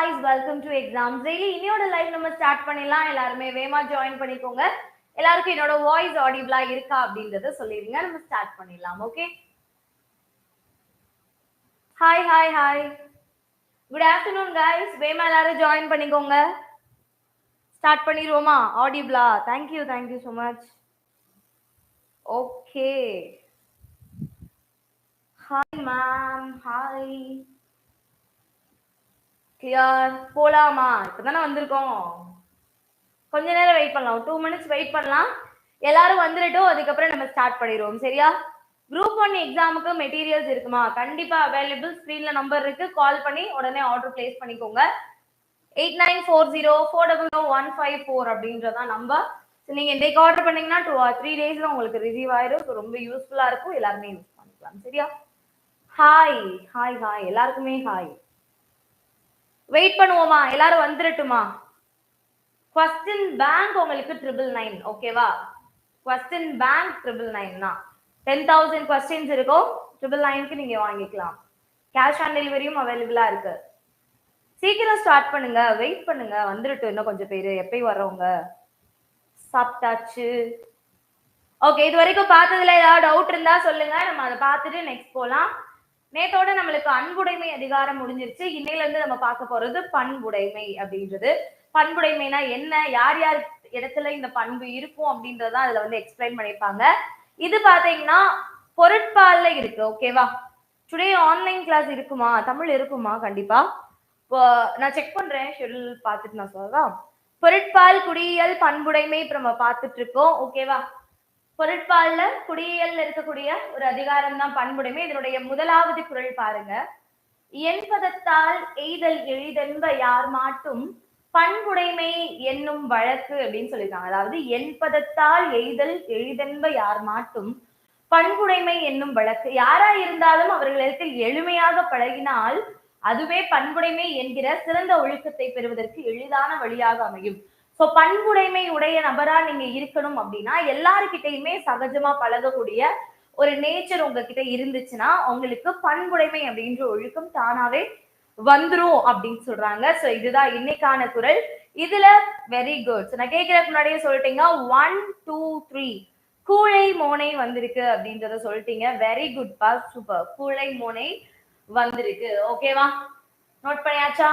guys, welcome to Exams Daily. இன்னையோட live நம்ம start பண்ணிடலாம். எல்லாருமே வேமா ஜாயின் பண்ணிக்கோங்க. எல்லாருக்கும் என்னோட வாய்ஸ் ஆடிபிளா இருக்கா அப்படின்றத சொல்லிருங்க. நம்ம ஸ்டார்ட் பண்ணிடலாம். Okay, hi good afternoon guys. வேமா எல்லாரும் ஜாயின் பண்ணிக்கோங்க. ஸ்டார்ட் பண்ணிடுவோமா? ஆடிபிளா? Thank you so much. Okay, hi ma'am. Hi, clear. போலாமா? இப்பதானே வந்திருக்கோம், கொஞ்ச நேரம் வெயிட் பண்ணலாம். 2 minutes வெயிட் பண்ணலாம். எல்லாரும் வந்துட்டோம், அதுக்கப்புறம் நம்ம ஸ்டார்ட் பண்ணிடுவோம். சரியா? குரூப் 1 எக்ஸாமுக்கு மெட்டீரியல்ஸ் இருக்குமா? கண்டிப்பா அவைலபிள். ஸ்கிரீன்ல நம்பர் இருக்கு, கால் பண்ணி உடனே ஆர்டர் பிளேஸ் பண்ணிக்கோங்க. 8940400154 அப்படின்றதான் நம்பர். நீங்க இன்னைக்கு ஆர்டர் பண்ணீங்கன்னா 2 or 3 daysல உங்களுக்கு ரிசீவ் ஆயிடும். ரொம்ப யூஸ்ஃபுல்லா இருக்கும், எல்லாருமே யூஸ் பண்ணிக்கலாம். சரியா? ஹாய், எல்லாருக்குமே ஹாய். வெயிட் பண்ணுவோமா? எல்லாரும் வந்துடட்டுமா? கொஸ்டின் பேங்க் உங்களுக்கு 999. ஓகேவா? கொஸ்டின் பேங்க் 999 தான். 10,000 கொஸ்டின்ஸ் இருக்கும். 999க்கு நீங்க வாங்கிக்கலாம். கேஷ் ஆன் டெலிவரியும் அவைலபிளா இருக்கு. சீக்கிரம் ஸ்டார்ட் பண்ணுங்க, வெயிட் பண்ணுங்க. வந்துருட்டு இன்னும் கொஞ்சம் பேரு. எப்பயும் வர்றவங்க சாப்பிட்டாச்சு. ஓகே, இது வரைக்கும் பார்த்ததுல ஏதாவது டவுட் இருந்தா சொல்லுங்க, நம்ம அதை பார்த்துட்டு நெக்ஸ்ட் போலாம். நேத்தோட நம்மளுக்கு அன்புடைமை அதிகாரம் முடிஞ்சிருச்சு. இன்னையில இருந்து நம்ம பார்க்க போறது பண்புடைமை அப்படின்றது. பண்புடைமைனா என்ன, யார் யார் இடத்துல இந்த பண்பு இருக்கும் அப்படின்றத அதுல வந்து எக்ஸ்பிளைன் பண்ணிருப்பாங்க. இது பாத்தீங்கன்னா பொருட்பால்ல இருக்கு. ஓகேவா? டுடே ஆன்லைன் கிளாஸ் இருக்குமா? தமிழ் இருக்குமா? கண்டிப்பா. நான் செக் பண்றேன், ஷெட்யூல் பார்த்துட்டு நான் சொல்லலாம். பொருட்பால், குடியியல், பண்புடைமை இப்ப நம்ம பார்த்துட்டு இருக்கோம். ஓகேவா? பொருட்பால்ல குடியியல்ல இருக்கக்கூடிய ஒரு அதிகாரம் தான் பண்புடைமை. இதனுடைய முதலாவது குறள் பாருங்க. என்பதத்தால் எய்தல் எளிதென்ப யார் மாட்டும் பண்புடைமை என்னும் வழக்கு அப்படின்னு சொல்லியிருக்காங்க. அதாவது என்பதத்தால் எய்தல் எளிதென்ப யார் மாட்டும் பண்புடைமை என்னும் வழக்கு. யாரா இருந்தாலும் அவர்களிடத்தில் எளிமையாக பழகினால் அதுவே பண்புடைமை என்கிற சிறந்த ஒழுக்கத்தை பெறுவதற்கு எளிதான வழியாக அமையும். சோ பண்புடைமை உடைய நபரா நீங்க இருக்கணும் அப்படின்னா எல்லாருக்கிட்டையுமே சகஜமா பழகக்கூடிய ஒரு நேச்சர் உங்ககிட்ட இருந்துச்சுன்னா உங்களுக்கு பண்புடைமை அப்படின்ற ஒழுக்கம் தானாவே வந்துரும் அப்படின்னு சொல்றாங்க. சோ இதுதான் இன்னைக்கான குறள். இதுல வெரி குட். நான் கேட்கறதுக்கு முன்னாடியே சொல்லிட்டீங்க. 1 2 3 கூழை மோனை வந்திருக்கு அப்படின்றத சொல்லிட்டீங்க. வெரி குட் பா, சூப்பர். கூழை மோனை வந்திருக்கு. ஓகேவா? நோட் பண்ணியாச்சா?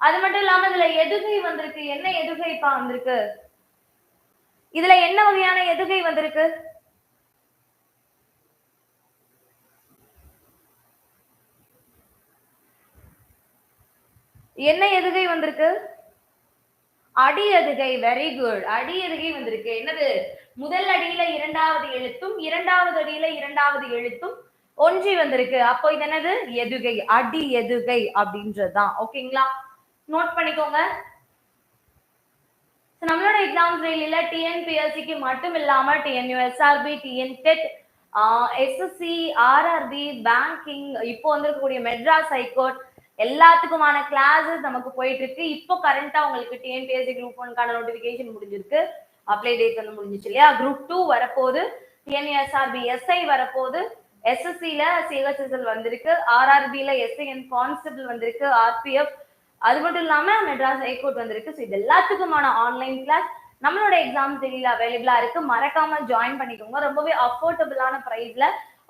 அது மட்டும் இல்லாம இதுல எதுகை வந்திருக்கு. என்ன எதுகைப்பா வந்திருக்கு? இதுல என்ன வகையான எதுகை வந்திருக்கு? என்ன எதுகை வந்திருக்கு? அடி எதுகை. Very good. அடி எதுகை வந்திருக்கு. என்னது? முதல் அடியில இரண்டாவது எழுத்தும் இரண்டாவது அடியில இரண்டாவது எழுத்தும் ஒன்றி வந்திருக்கு. அப்போ இது என்னது? எதுகை. அடி எதுகை அப்படின்றதுதான். ஓகேங்களா? நோட் பண்ணிக்கோங்க. நம்மளோட எக்ஸாம்ஸ் டெய்லியில டிஎன்பிஎஸ்சிக்கு மட்டும் இல்லாம TNUSRB, TNTET, SSC, RRB, banking, இப்போ வந்திருக்கக்கூடிய மெட்ராஸ் ஹைகோர்ட் எல்லாத்துக்குமான கிளாஸஸ் நமக்கு போயிட்டு இருக்கு. இப்போ கரண்டா உங்களுக்கு டிஎன்பிஎஸ்சி குரூப் 1க்கான நோட்டிபிகேஷன் முடிஞ்சிருக்கு. அப்ளை டேட் வந்து முடிஞ்சிச்சு இல்லையா? குரூப் 2 வரப்போகுது, டிஎன்யூஎஸ்ஆர்பி எஸ்ஐ வரப்போகுது, எஸ்எஸ்சில சிஹெச்எஸ்எல் வந்திருக்கு, ஆர்ஆர்பில எஸ்ஐஎன் கான்ஸ்டபிள் வந்திருக்கு, ஆர்பிஎஃப், அது மட்டும் இல்லாம மெட்ராஸ் ஹைகோர்ட் வந்திருக்கு. ஸோ இது எல்லாத்துக்குமான ஆன்லைன் கிளாஸ் நம்மளோட எக்ஸாம்ஸ் டெய்லியில அவைலபிளா இருக்கு. மறக்காம ஜாயின் பண்ணிக்கோங்க. ரொம்பவே அஃபோர்டபுளான பிரைஸ்ல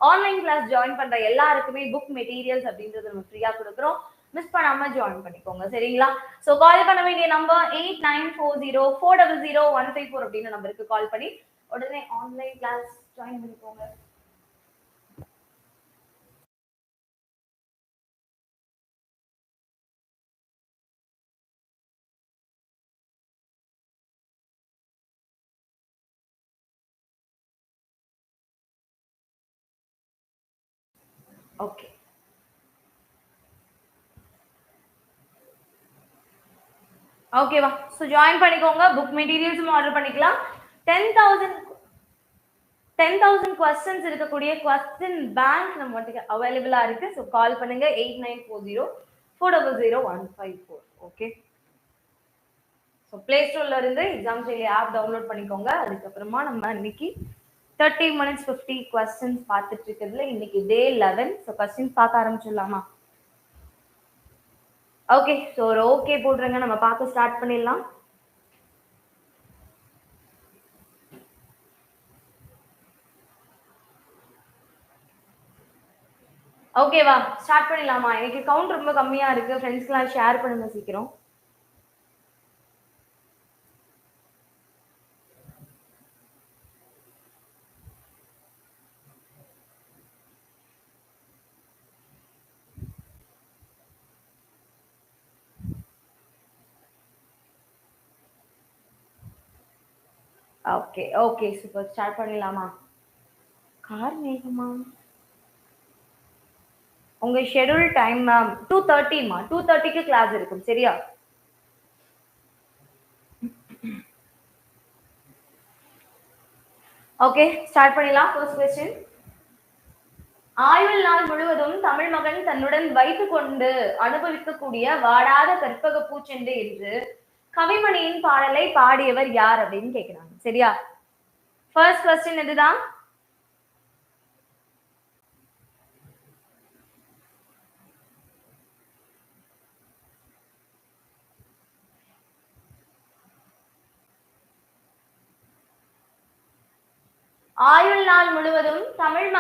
ஆன்லைன் கிளாஸ் ஜாயின் பண்ற எல்லாருக்குமே புக் மெட்டீரியல்ஸ் அப்படின்றது நம்ம ஃப்ரீயா கொடுக்குறோம். மிஸ் பண்ணாம ஜாயின் பண்ணிக்கோங்க. சரிங்களா? சோ கால் பண்ண வேண்டிய நம்பர் 8940400154 அப்படின்ற நம்பருக்கு கால் பண்ணி உடனே ஆன்லைன் கிளாஸ் ஜாயின் பண்ணிக்கோங்க. ஓகே, ஓகேவா? ஸோ ஜாயின் பண்ணிக்கோங்க. புக் மெட்டீரியல்ஸும் ஆர்டர் பண்ணிக்கலாம். 10,000 கொஸ்டின்ஸ் இருக்கக்கூடிய கொஸ்டின் பேங்க் நம்ம அவைலபிளா இருக்கு. ஸோ கால் பண்ணுங்க 8940400154. ஓகே, ஸோ பிளே ஸ்டோர்ல இருந்து எக்ஸாம் டெய்லி ஆப் டவுன்லோட் பண்ணிக்கோங்க. அதுக்கப்புறமா நம்ம இன்னைக்கு 30 minutes 50 கொஸ்டின்ஸ் பார்த்துட்டு இருக்கிறதுல இன்னைக்கு டே 11. ஸோ கொஸ்டின்ஸ் பார்க்க ஆரம்பிச்சிடலாமா? ஓகே, ஸோ ஒரு ஓகே போட்டுருங்க, நம்ம பார்க்க ஸ்டார்ட் பண்ணிடலாம். ஓகேவா, ஸ்டார்ட் பண்ணிடலாமா? எனக்கு கவுண்ட் ரொம்ப கம்மியா இருக்கு, ஃப்ரெண்ட்ஸ்க்குலாம் ஷேர் பண்ணுங்க சீக்கிரம். ஓகே ஓகே சூப்பர், ஸ்டார்ட் பண்ணிடலாமா? கார் மேகமா, உங்க ஷெட்யூல் டைம் மேம் 2:30மா, 2:30க்கு கிளாஸ் இருக்கும் சரியா? ஓகே, ஸ்டார்ட் பண்ணிடலாம். First question. ஆயுள் நாள் முழுவதும் தமிழ் மகன் தன்னுடன் வைத்துக் கொண்டு அனுபவிக்கக்கூடிய வாடாத கற்பக பூச்செண்டு என்று கவிமணியின் பாடலை பாடியவர் யார் அப்படின்னு கேக்குறாங்க சரியா? ஃபர்ஸ்ட் क्वेश्चन இதுதான். ஆயுள் நாள் முழுவதும் தமிழ்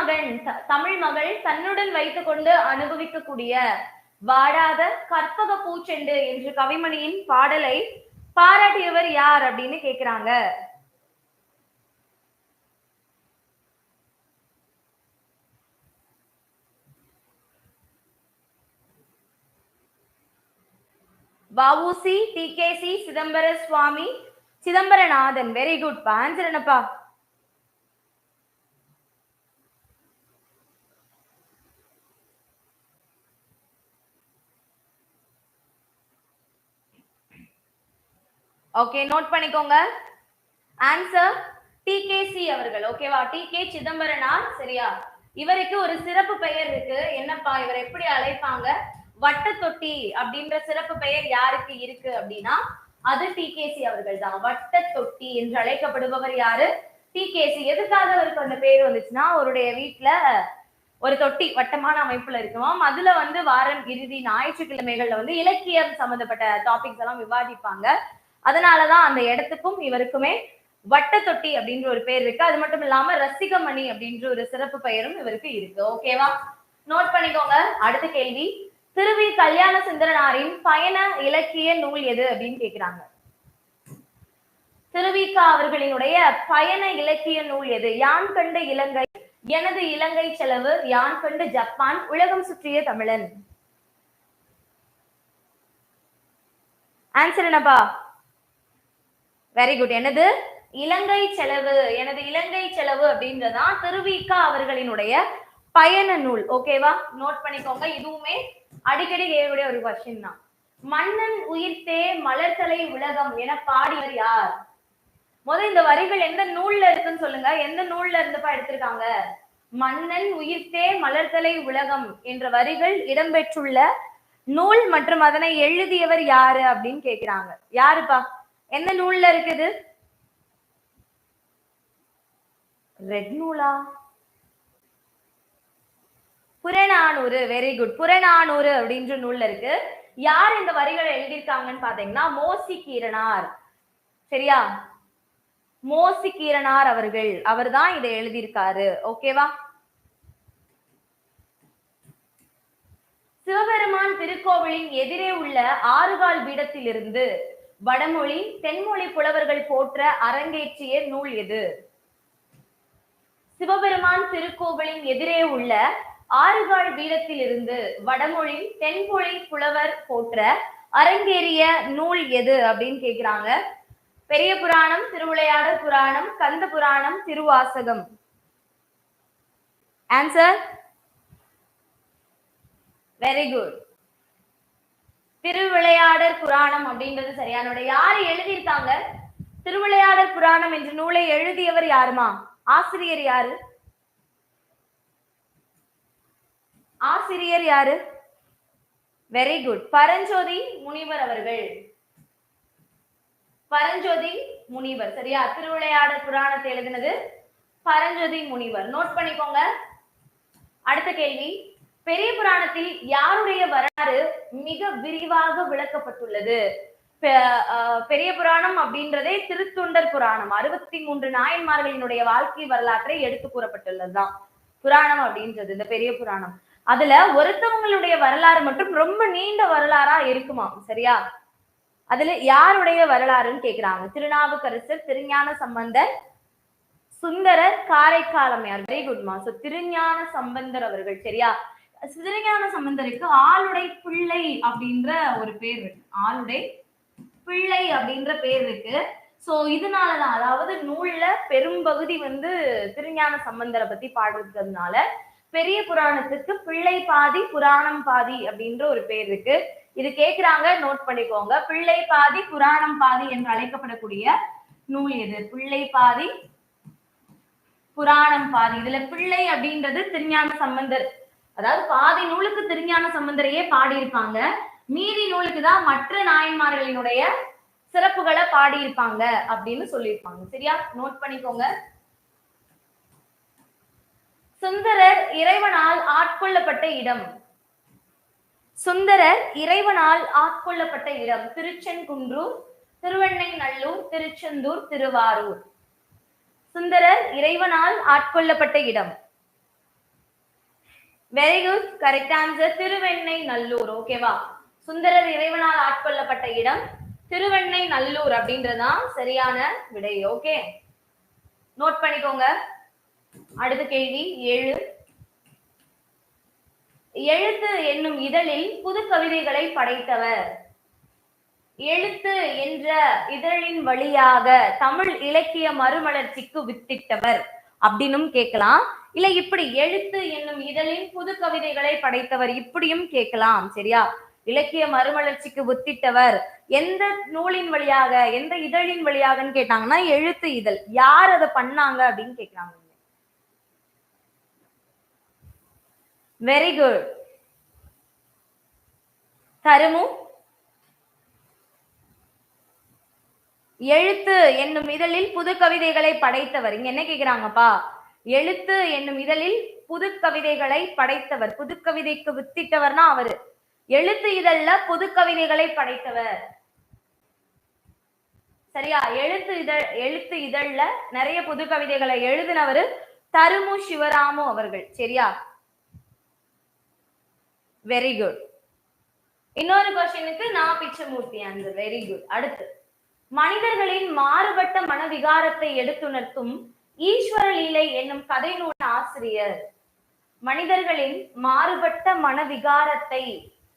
மகள் தன்னுடன் வைத்துக் கொண்டு அனுபவிக்கக்கூடிய வாடாத கற்பக பூச்செண்டு என்று கவிமணியின் பாடலை பாராட்டியவர் யார் அப்படின்னு கேக்குறாங்க. வஉசி, டிகேசி, சிதம்பர சுவாமி, சிதம்பரநாதன். வெரி குட் பா. ஆன்சர் என்னப்பா? ஓகே, நோட் பண்ணிக்கோங்க. ஆன்சர் டிகேசி அவர்கள். ஓகேவா? டிகே சிதம்பரனார் சரியா? இவருக்கு ஒரு சிறப்பு பெயர் இருக்கு. என்னப்பா, இவர் எப்படி அழைப்பாங்க? வட்ட தொட்டி அப்படின்ற சிறப்பு பெயர் யாருக்கு இருக்கு அப்படின்னா அது டிகேசி அவர்கள் தான். வட்ட தொட்டி என்று அழைக்கப்படுபவர் யாரு? டிகேசி. எதுக்காக அவருக்கு அந்த பேர் வந்துச்சுன்னா, அவருடைய வீட்டுல ஒரு தொட்டி வட்டமான அமைப்புல இருக்குமாம். அதுல வந்து வாரம் இறுதி ஞாயிற்றுக்கிழமைகள்ல வந்து இலக்கியம் சம்பந்தப்பட்ட டாபிக்ஸ் எல்லாம் விவாதிப்பாங்க. அதனாலதான் அந்த இடத்துக்கும் இவருக்குமே வட்ட தொட்டி அப்படின்ற ஒரு பேர் இருக்கு. அது மட்டும் இல்லாம ரசிகமணி அப்படின்ற ஒரு சிறப்பு பெயரும் இவருக்கு இருக்கு. ஓகேவா? நோட் பண்ணிக்கோங்க. அடுத்த கேள்வி, திருவி கல்யாண சுந்தரனாரின் பயண இலக்கிய நூல் எது அப்படின்னு கேக்குறாங்க. திருவிக்கா அவர்களினுடைய பயண இலக்கிய நூல் எது? யான் கண்ட இலங்கை, எனது இலங்கை செலவு, யான் கண்டு ஜப்பான், உலகம் சுற்றிய தமிழன். ஆன்சர் என்னப்பா? Very good. எனது இலங்கை செலவு. எனது இலங்கை செலவு அப்படின்றதான் திருவிக்கா அவர்களினுடைய பயண நூல். ஓகேவா? நோட் பண்ணிக்கோங்க. இதுவுமே அடிக்கடி கேட்கக்கூடிய ஒரு கொஸ்டின் தான். மன்னன் உயிர்த்தே மலர்தலை உலகம் என பாடியவர் யார்? முதல் இந்த வரிகள் எந்த நூல்ல இருக்குன்னு சொல்லுங்க. எந்த நூல்ல இருந்துப்பா எடுத்திருக்காங்க? மன்னன் உயிர்த்தே மலர்தலை உலகம் என்ற வரிகள் இடம்பெற்றுள்ள நூல் மற்றும் அதனை எழுதியவர் யாரு அப்படின்னு கேக்குறாங்க. யாருப்பா? எந்த நூல்ல இருக்குது? ரெட் நூலா? புறநானூறு. Very good. புறநானூறு அப்படின்ற நூல்ல இருக்கு. யார் இந்த வரிகளை எழுதியிருக்காங்கன்னு பாத்தீங்கன்னா மோசி கீரனார். சரியா? மோசி கீரனார் அவர்கள். அவர் தான் இதை எழுதியிருக்காரு. ஓகேவா? சிவபெருமான் திருக்கோவிலின் எதிரே உள்ள ஆறுகால் பீடத்திலிருந்து வடமொழி தென்மொழி புலவர்கள் போற்ற அரங்கேற்றிய நூல் எது? சிவபெருமான் திருக்கோவிலின் எதிரே உள்ள ஆறுகால் பீடத்தில் இருந்து வடமொழி தென்மொழி புலவர் போற்ற அரங்கேறிய நூல் எது அப்படின்னு கேக்குறாங்க. Periya Puranam, Thiruvilaiyadal Puranam, Kanda Puranam, Thiruvasagam. Answer? Very good. Thiruvilaiyadal Puranam அப்படின்றது சரியான. யாரு எழுதியிருக்காங்க? திருவிளையாடற் புராணம் என்ற நூலை எழுதியவர் யாருமா? ஆசிரியர் யாரு? ஆசிரியர் யாரு? Very good. பரஞ்சோதி முனிவர் அவர்கள். பரஞ்சோதி முனிவர் சரியா? திருவிளையாடற் புராணத்தை எழுதினது பரஞ்சோதி முனிவர். நோட் பண்ணிக்கோங்க. அடுத்த கேள்வி, பெரிய புராணத்தில் யாருடைய வரலாறு மிக விரிவாக விளக்கப்பட்டுள்ளது? பெரிய புராணம் அப்படின்றதே திருத்தொண்டர் புராணம். 63 நாயன்மார்களினுடைய வாழ்க்கை வரலாற்றை எடுத்து கூறப்பட்டுள்ளதுதான் புராணம் அப்படின்றது, இந்த பெரிய புராணம். அதுல ஒருத்தவங்களுடைய வரலாறு மட்டும் ரொம்ப நீண்ட வரலாறா இருக்குமா? சரியா? அதுல யாருடைய வரலாறுன்னு கேக்குறாங்க. திருநாவுக்கரசர், திருஞான சம்பந்தர், சுந்தரர், காரைக்காலமையார். வெரி குட்மா. சோ திருஞான சம்பந்தர் அவர்கள். சரியா? திருஞான சம்பந்தருக்கு ஆளுடை பிள்ளை அப்படின்ற ஒரு பேர் இருக்கு. ஆளுடை பிள்ளை அப்படின்ற பேர் இருக்கு. சோ இதனாலதான், அதாவது நூல்ல பெரும்பகுதி திருஞான சம்பந்தரை பத்தி பாடுறதுனால பெரிய புராணத்துக்கு பிள்ளை பாதி புராணம் பாதி அப்படின்ற ஒரு பேர் இருக்கு. இது கேக்குறாங்க, நோட் பண்ணிக்கோங்க. பிள்ளை பாதி புராணம் பாதி என்று அழைக்கப்படக்கூடிய நூல் எது? பிள்ளை பாதி புராணம் பாதி. இதுல பிள்ளை அப்படின்றது திருஞான சம்பந்தர், அதாவது பாதி நூலுக்கு திருஞான சம்பந்தரையே பாடியிருப்பாங்க, மீதி நூலுக்கு தான் மற்ற நாயன்மார்களினுடைய சிறப்புகளை பாடியிருப்பாங்க அப்படின்னு சொல்லியிருப்பாங்க. சரியா? நோட் பண்ணிக்கோங்க. சுந்தரர் இறைவனால் ஆட்கொள்ளப்பட்ட இடம். சுந்தரர் இறைவனால் ஆட்கொள்ளப்பட்ட இடம் திருச்செங்குன்றூர், திருவெண்ணைநல்லூர், திருச்செந்தூர், திருவாரூர். சுந்தரர் இறைவனால் ஆட்கொள்ளப்பட்ட இடம். Very good, correct answer Thiruvennainallur. ஓகேவா? சுந்தரர் இறைவனால் ஆட்கொள்ளப்பட்ட இடம் திருவெண்ணைநல்லூர் அப்படின்றதுதான் சரியான விடை. ஓகே, நோட் பண்ணிக்கோங்க. அடுத்த கேள்வி 7. எழுத்து என்னும் இதழில் புது கவிதைகளை படைத்தவர். எழுத்து என்ற இதழின் வழியாக தமிழ் இலக்கிய மறுமலர்ச்சிக்கு வித்திட்டவர் அப்படின்னும் கேட்கலாம். இல்ல இப்படி எழுத்து என்னும் இதழின் புது கவிதைகளை படைத்தவர் இப்படியும் கேட்கலாம். சரியா? இலக்கிய மறுமலர்ச்சிக்கு வித்திட்டவர் எந்த நூலின் வழியாக, எந்த இதழின் வழியாகன்னு கேட்டாங்கன்னா எழுத்து இதழ். யார் அதை பண்ணாங்க அப்படின்னு கேட்கிறாங்க. Very good Dharumu. எழுத்து என்னும் இதழில் புது கவிதைகளை படைத்தவர். இங்க என்ன கேக்குறாங்கப்பா? எழுத்து என்னும் இதழில் புது கவிதைகளை படைத்தவர், புது கவிதைக்கு வித்திட்டவர்னா அவரு. எழுத்து இதழ்ல புது கவிதைகளை படைத்தவர். சரியா? எழுத்து இதழ்ல நிறைய புது கவிதைகளை எழுதினவர் தருமு சிவராமு அவர்கள். சரியா? Very good. இன்னொரு கொஸ்டினுக்கு நான் பிச்சமூர்த்தி ஆன்சர். Very good. அடுத்து, மனிதர்களின் மாறுபட்ட மனவிகாரத்தை எடுத்துணர்த்தும் ஈஸ்வர லீலை என்னும் கதை நூல் ஆசிரியர். மனிதர்களின் மாறுபட்ட மனவிகாரத்தை,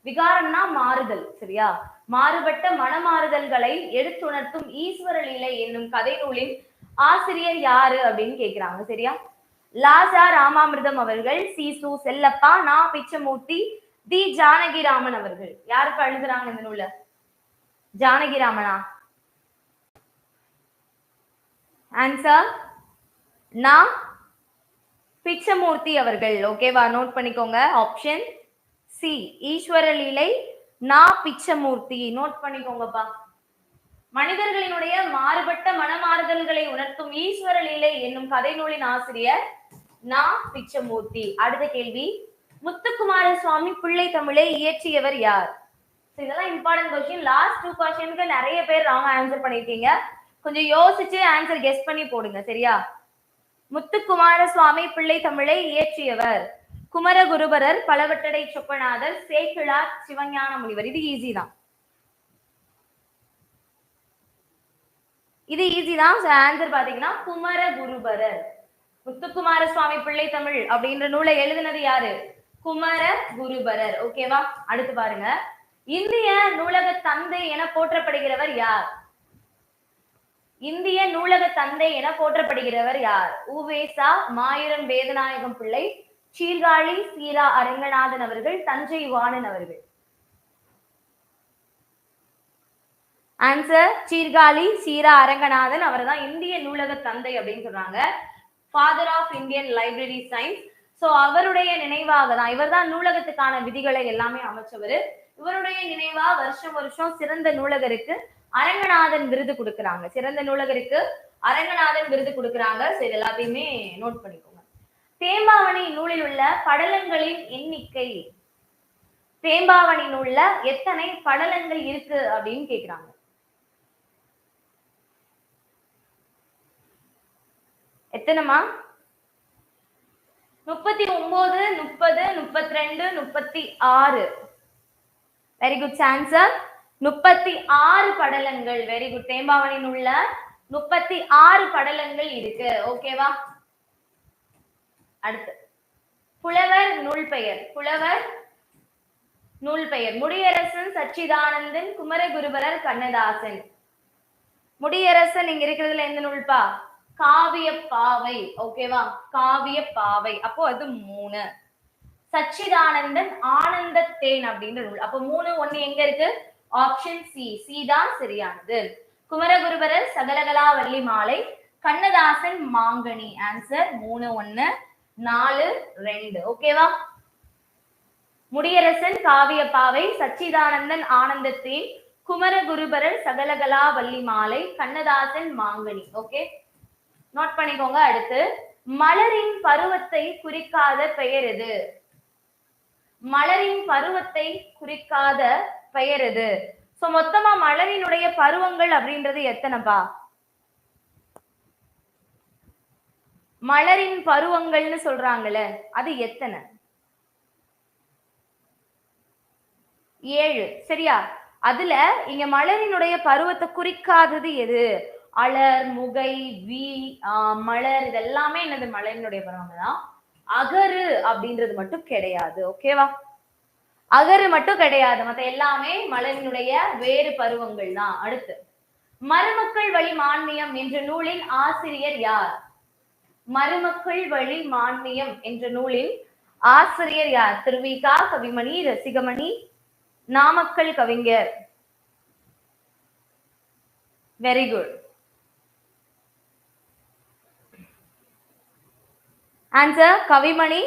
விகாரம்னா மாறுதல். சரியா? மாறுபட்ட மனமாறுதல்களை எடுத்துணர்த்தும் ஈஸ்வர லீலை என்னும் கதை நூலின் ஆசிரியர் யாரு அப்படின்னு கேக்குறாங்க. சரியா? லாசா ராமாமிர்தம் அவர்கள், சீசு செல்லப்பா, நா பிச்சமூர்த்தி, தி ஜானகிராமன் அவர்கள். யாருக்கு எழுதுறாங்க இந்த நூல? ஜானகிராமனா? ஆன்சர் நா பிச்சமூர்த்தி அவர்கள். ஓகேவா? நோட் பண்ணிக்கோங்க. ஆப்ஷன் சி ஈஸ்வர லீலை, நா பிச்சமூர்த்தி. நோட் பண்ணிக்கோங்கப்பா. மனிதர்களினுடைய மாறுபட்ட மனமாறுதல்களை உணர்த்தும் ஈஸ்வர லீலை என்னும் கதை நூலின் ஆசிரியர் நா பிச்சமூர்த்தி. அடுத்த கேள்வி, முத்துக்குமார சுவாமி பிள்ளை தமிழை இயற்றியவர் யார்? இதெல்லாம் இம்பார்ட்டன்ட் கொஸ்டின். லாஸ்ட் 2 கொஸ்டினுக்கு நிறைய பேர் ராங் ஆன்சர் பண்ணிருக்கீங்க. கொஞ்சம் யோசிச்சு ஆன்சர் கெஸ் பண்ணி போடுங்க. சரியா? முத்துக்குமார சுவாமி பிள்ளை தமிழை இயற்றியவர் குமரகுருபரர், பலவட்டடை சொக்கநாதர், சேக்கிழார், சிவஞான முனிவர். இது ஈஸி தான். இது ஈஸி தான். ஆன்சர் பாத்தீங்கன்னா குமரகுருபரர். முத்துக்குமார சுவாமி பிள்ளை தமிழ் அப்படின்ற நூலை எழுதினது யாரு? குமரகுருபரர். ஓகேவா? அடுத்து பாருங்க, இந்திய நூலக தந்தை என போற்றப்படுகிறவர் யார்? இந்திய நூலக தந்தை என போற்றப்படுகிறவர் யார்? உவேசா, மாயூரம் வேதநாயகம் பிள்ளை, சீர்காழி சீரா அரங்கநாதன் அவர்கள், தஞ்சை வாணன் அவர்கள். ஆன்சர் சீர்காழி சீரா அரங்கநாதன். அவர் தான் இந்திய நூலக தந்தை அப்படின்னு சொல்றாங்க. Father of Indian library science. So அவருடைய நினைவாக தான், இவர் தான் நூலகத்துக்கான விதிகளை எல்லாமே அமைச்சவர். இவருடைய நினைவா வருஷம் வருஷம் சிறந்த நூலகருக்கு அரங்கநாதன் விருது கொடுக்குறாங்க. சிறந்த நூலகருக்கு அரங்கநாதன் விருது கொடுக்குறாங்க. சரி, எல்லாத்தையுமே நோட் பண்ணிக்கோங்க. தேம்பாவணி நூலில் உள்ள படலங்களின் எண்ணிக்கை. தேம்பாவணி நூல்ல எத்தனை படலங்கள் இருக்கு அப்படின்னு கேக்குறாங்க. எத்தனைமா? 39, 30, 32, 36. Very good answer. 36 படலங்கள். Very good. தேம்பாவணி நூல்ல 36 படலங்கள் இருக்கு. ஓகேவா? அடுத்து புலவர் நூல் பெயர். புலவர் நூல் பெயர். முடியரசன், சச்சிதானந்தன், குமரகுருபரர், கண்ணதாசன். முடியரசன் இங்க இருக்கிறதுல எந்த நூல்பா? காவியப்பாவை. ஓகேவா? காவியப்பாவை. அப்போ அது 3. சச்சிதானந்தன் ஆனந்த தேன் அப்படின்ற நூல். அப்போ 3 1 எங்க இருக்கு? Option C. சி தான் சரியானது. குமரகுருபரர் சகலகலா வள்ளி மாலை, கண்ணதாசன் மாங்கனி. ஆன்சர் 3 1 4 2. ஓகேவா? முடியரசன் காவியப்பாவை, சச்சிதானந்தன் ஆனந்தத்தேன், குமரகுருபரர் சகலகலா வள்ளி மாலை, கண்ணதாசன் மாங்கனி. ஓகே, நோட் பண்ணிக்கோங்க. அடுத்து மலரின் பருவத்தை குறிக்காத பெயர் எது? மலரின் பருவத்தை குறிக்காத பெயர் எது? சோ மொத்தமா மலரினுடைய பருவங்கள் அப்படின்றது எத்தனைப்பா? மலரின் பருவங்கள்னு சொல்றாங்கல்ல, அது எத்தனை? 7. சரியா? அதுல இங்க மலரினுடைய பருவத்தை குறிக்காதது எது? அலர், முகை, வி, மலர், இதெல்லாமே என்னது? மலரினுடைய பருவங்கள் தான். அகரு அப்படின்றது மட்டும் கிடையாது. ஓகேவா? அகரு மட்டும் கிடையாது, மத்த எல்லாமே மலரினுடைய வேறு பருவங்கள் தான். அடுத்து மருமக்கள் வழி மான்மியம் என்ற நூலின் ஆசிரியர் யார்? மருமக்கள் வழி மான்மியம் என்ற நூலின் ஆசிரியர் யார்? திருவிகா, கவிமணி, ரசிகமணி, நாமக்கல் கவிஞர். Very good. Answer Kavimani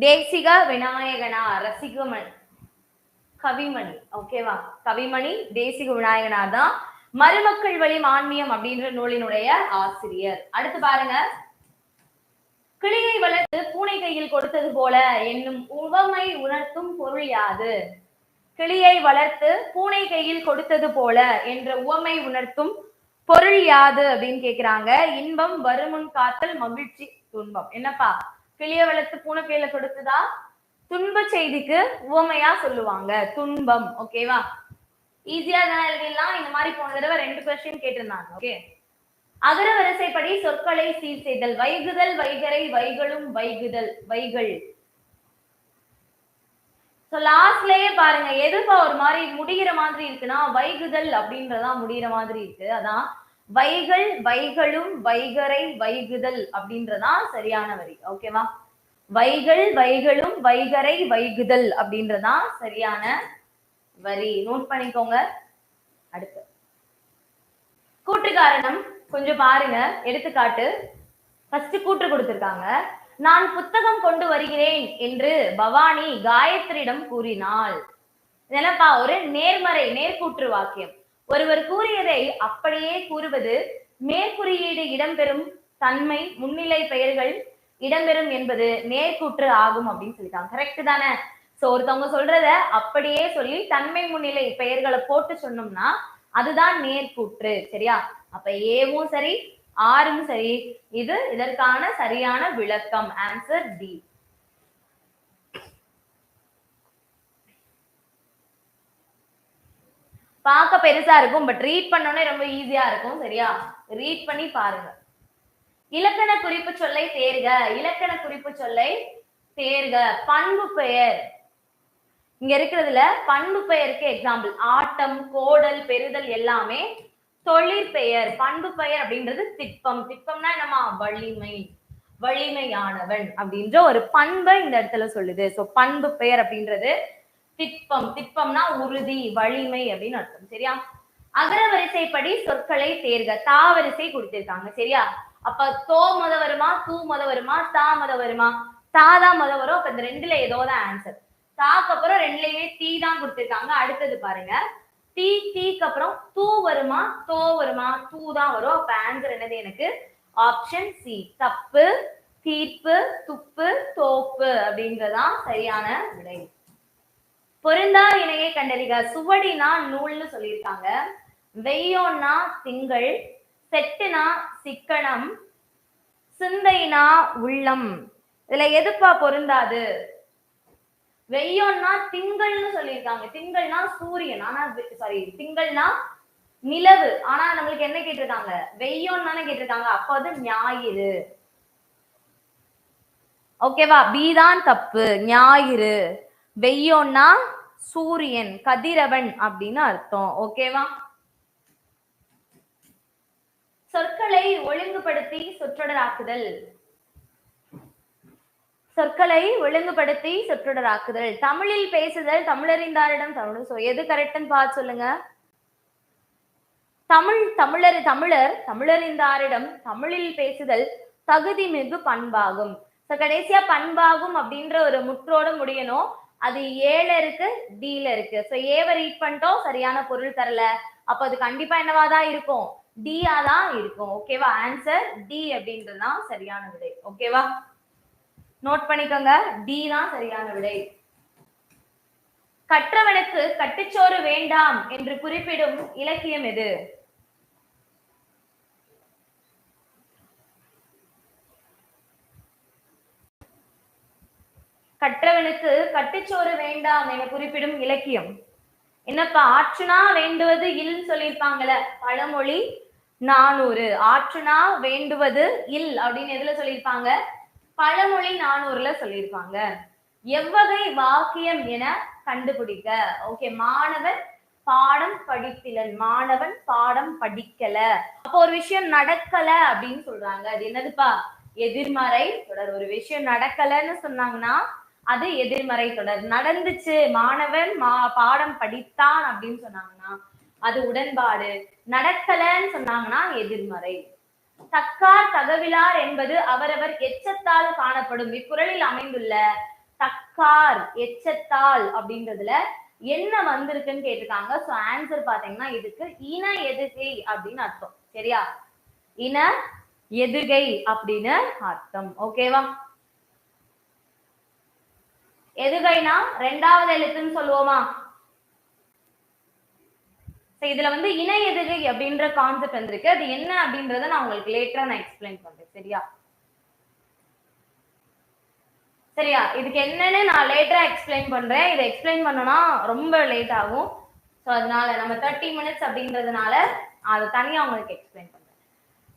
Desika Vinayaganar. Rasikamani Kavimani. ஓகேவா? கவிமணி தேசிக விநாயகனார் தான் மருமக்கள் வழி மான்மியம் அப்படின்ற நூலினுடைய ஆசிரியர். அடுத்து பாருங்க, கிளியை வளர்த்து பூனை கையில் கொடுத்தது போல என்னும் உவமை உணர்த்தும் பொருள் யாது? கிளியை வளர்த்து பூனை கையில் கொடுத்தது போல என்ற உவமை உணர்த்தும் பொருள் யாது அப்படின்னு கேக்குறாங்க. இன்பம் வருமுன் காத்தல், மகிழ்ச்சி, துன்பம். என்னப்பா? கிளியை வளர்த்து பூனை கையில கொடுத்ததா? துன்ப செய்திக்கு உவமையா சொல்லுவாங்க, துன்பம். ஓகேவா? ஈஸியா தான் எழுதிடலாம். இந்த மாதிரி போன தடவை 2 கொஸ்டின் கேட்டிருந்தாங்க. ஓகே, அகர வரிசைப்படி சொற்களை சீர் செய்தல். வைகுதல், வைகரை, வைகளும், வைகுதல், வைகள். சோ லாஸ்ட்லயே பாருங்க, எதுப்பா ஒரு மாதிரி முடிகிற மாதிரி இருக்குன்னா வைகுதல் அப்படின்றதான் முடிகிற மாதிரி இருக்கு. அதான் வைகள், வைகளும், வைகரை, வைகுதல் அப்படின்றதான் சரியான வரி. ஓகேவா? வைகள், வைகளும், வைகரை, வைகுதல் அப்படின்றதான் சரியான வரி. நோட் பண்ணிக்கோங்க. அடுத்து கூற்று காரணம் கொஞ்சம் பாருங்க. எடுத்துக்காட்டு ஃபர்ஸ்ட் கூற்று கொடுத்திருக்காங்க. நான் புத்தகம் கொண்டு வருகிறேன் என்று பவானி காயத்ரியிடம் கூறினாள். இதென்னப்பா? ஒரு நேர்மறை நேர்கூற்று வாக்கியம். ஒருவர் கூறியதை அப்படியே கூறுவது மேற்குறியீடு இடம்பெறும் தன்மை முன்னிலை பெயர்கள் இடம்பெறும் என்பது நேர்கூற்று ஆகும் அப்படின்னு சொல்லிட்டாங்க. கரெக்ட் தானே? சோ ஒருத்தவங்க சொல்றத அப்படியே சொல்லி தன்மை முன்னிலை பெயர்களை போட்டு சொன்னோம்னா அதுதான் நேர்கூற்று. சரியா? அப்ப ஏவும் சரி, ஆறும் சரி. இது இதற்கான சரியான விளக்கம். Answer D. பார்க்க பெருசா இருக்கும், பட் ரீட் பண்ணோன்னே ரொம்ப ஈஸியா இருக்கும். சரியா? ரீட் பண்ணி பாருங்க. இலக்கண குறிப்பு சொல்லை தேர்க. இலக்கண குறிப்பு சொல்லை தேர்க. பண்பு பெயர். இங்க இருக்கிறதுல பண்பு பெயருக்கு எக்ஸாம்பிள் ஆட்டம், கோடல், பெறுதல் எல்லாமே தொழிற்பெயர். பண்பு பெயர் அப்படின்றது திட்பம். திட்பம்னா என்னமா? வலிமை, வலிமையானவன் அப்படின்ற ஒரு பண்பை இந்த இடத்துல சொல்லுது. சோ பண்பு பெயர் அப்படின்றது திட்பம். திட்பம்னா உறுதி, வலிமை அப்படின்னு அர்த்தம். சரியா? அகர வரிசைப்படி சொற்களை தேர்க. தா வரிசை கொடுத்திருக்காங்க. சரியா? அப்ப தோ முத வருமா, தூ முத வருமா, தா முத வருமா? தா தான் முத வரும். அப்ப இந்த 2ல ஏதோதான் ஆன்சர். தாக்கு அப்புறம் 2லயுமே தீ தான் கொடுத்திருக்காங்க. அடுத்தது பாருங்க, தீ, தீக்கு அப்புறம் தூ வருமா, தோ வருமா? தூ தான் வரும். அப்ப ஆன்சர் என்னது? எனக்கு ஆப்ஷன் சி. தப்பு. தீர்ப்பு, துப்பு, தோப்பு அப்படின்றதான் சரியான விடை. பொருந்தா இணையை கண்டறிக. சுவடினா நூல்னு சொல்லியிருக்காங்க. வெய்யோன்னா திங்கள், செட்டுனா சிக்கனம், சிந்தைனா உள்ளம். இதுல எதுப்பா பொருந்தாது? வெய்யோன்னா திங்கள்னு சொல்லியிருக்காங்க. திங்கள்னா சூரியன், ஆனா சாரி திங்கள்னா நிலவு, ஆனா நம்மளுக்கு என்ன கேட்டிருக்காங்க? வெய்யோன்னு தானே கேட்டிருக்காங்க. அப்ப அது ஞாயிறு. ஓகேவா? பி தான் தப்பு. ஞாயிறு. வெய்யோன்னா சூரியன், கதிரவன் அப்படின்னு அர்த்தம். ஓகேவா? சொற்களை ஒழுங்குபடுத்தி சொற்றொடராக்குதல். சொற்களை ஒழுங்குபடுத்தி சொற்றொடராக்குதல். தமிழில் பேசுதல், தமிழறிந்தாரிடம் தமிழ். எது கரெக்ட்னு பார்த்து சொல்லுங்க. தமிழறிந்தாரிடம் தமிழில் பேசுதல் தகுதி மிகு பண்பாகும். கடைசியா பண்பாகும் அப்படின்ற ஒரு முற்றோட முடியணும். அது ஏல இருக்கு, டில இருக்கு. சோ ஏவை ரீட் பண்ணிட்டோம், சரியான பொருள் தரல. அப்ப அது கண்டிப்பா என்னவாதான் இருக்கும்? டியா தான் இருக்கும். ஓகேவா? ஆன்சர் டி அப்படின்றதுதான் சரியான விடை. ஓகேவா? நோட் பண்ணிக்கோங்க, டி தான் சரியான விடை. கற்றவனுக்கு கட்டுச்சோறு வேண்டாம் என்று குறிப்பிடும் இலக்கியம் எது? கற்றவனுக்கு கட்டுச்சோறு வேண்டாம் என குறிப்பிடும் இலக்கியம் என்னப்பா? ஆற்றுனா வேண்டுவது இல் சொல்லியிருப்பாங்கல்ல, பழமொழி 400. ஆற்றுனா வேண்டுவது இல் அப்படின்னு எதுல சொல்லியிருப்பாங்க? பழமொழி 400ல சொல்லியிருப்பாங்க. எவ்வகை வாக்கியம் என கண்டுபிடிக்க. ஓகே, மாணவன் பாடம் படித்திலன், மாணவன் பாடம் படிக்கல. அப்போ ஒரு விஷயம் நடக்கல அப்படின்னு சொல்றாங்க. அது என்னதுப்பா? எதிர்மறை தொடர். ஒரு விஷயம் நடக்கலன்னு சொன்னாங்கன்னா அது எதிர்மறை தொடர். நடந்துச்சு, மாணவன் பாடம் படித்தான் அப்படின்னு சொன்னாங்கன்னா அது உடன்பாடு. நடக்கலன்னு சொன்னாங்கன்னா எதிர்மறை. தக்கார் தகவிலார் என்பது அவரவர் எச்சத்தால் காணப்படும். இக்குறளில் அமைந்துள்ள தக்கார் எச்சத்தால் அப்படின்றதுல என்ன வந்திருக்குன்னு கேட்டிருக்காங்க. சோ ஆன்சர் பாத்தீங்கன்னா இதுக்கு இன எதுகை அப்படின்னு அர்த்தம். சரியா? இன எதுகை அப்படின்னு அர்த்தம். ஓகேவா? எதுகைனா ரெண்டாவது எழுத்துன்னு சொல்லுவோமா? இதுல வந்து இணை எதுகை அப்படின்ற கான்செப்ட் வந்திருக்கு. அது என்ன அப்படின்றத நான் உங்களுக்கு லேட்டரா நான் எக்ஸ்பிளைன் பண்றேன். சரியா? சரியா? இதுக்கு என்னன்னு நான் லேட்டரா எக்ஸ்பிளைன் பண்றேன். இதை எக்ஸ்பிளைன் பண்ணனா ரொம்ப லேட் ஆகும். ஸோ அதனால நம்ம 30 மினிட்ஸ் அப்படின்றதுனால அதை தனியா உங்களுக்கு எக்ஸ்பிளைன் பண்றேன்.